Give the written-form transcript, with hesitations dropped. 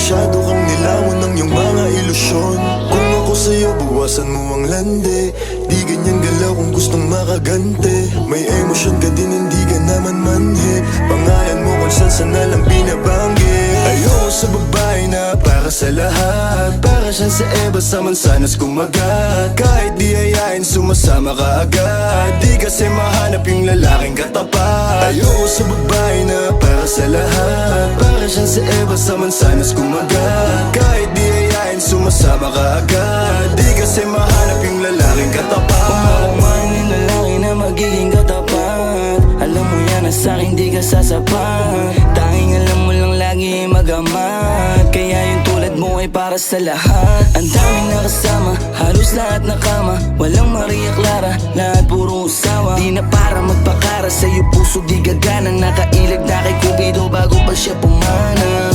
masyado kang nilamon ng iyong mga ilusyon. Kung ako sa'yo, bawasan mo ang lande. Di ganyan galaw kung gustong makagante. May emosyon ka din, hindi ka naman manhid. Pangalan mo kung saan na lang binabanggit. Ayoko sa babae na para sa lahat. Para siyang sa Eva sa mansanas kumagat. Kahit di ayain, sumasama ka agad. Di kasi mahanap yung lalaking katapat. Ayoko sa babae na para sa lahat. Para siyang sa Eva sa mansanas kumagat. Kahit di ayain, sumasama ka agad. Di kasi mahanap yung lalaking katapat. Kung ako man yung lalaki na magiging katapat, alam mo yan na sa'kin di ka sasapat. Tanging alam mo lang lagi magamat. Kaya yung tulad mo ay para sa lahat. Ang daming nakasama, halos lahat nakama. Walang Maria Clara, lahat puro usawa. Di na para magpakara, sa'yo puso di gagana. Nakailag na kay Cupido bago pa siya pumana.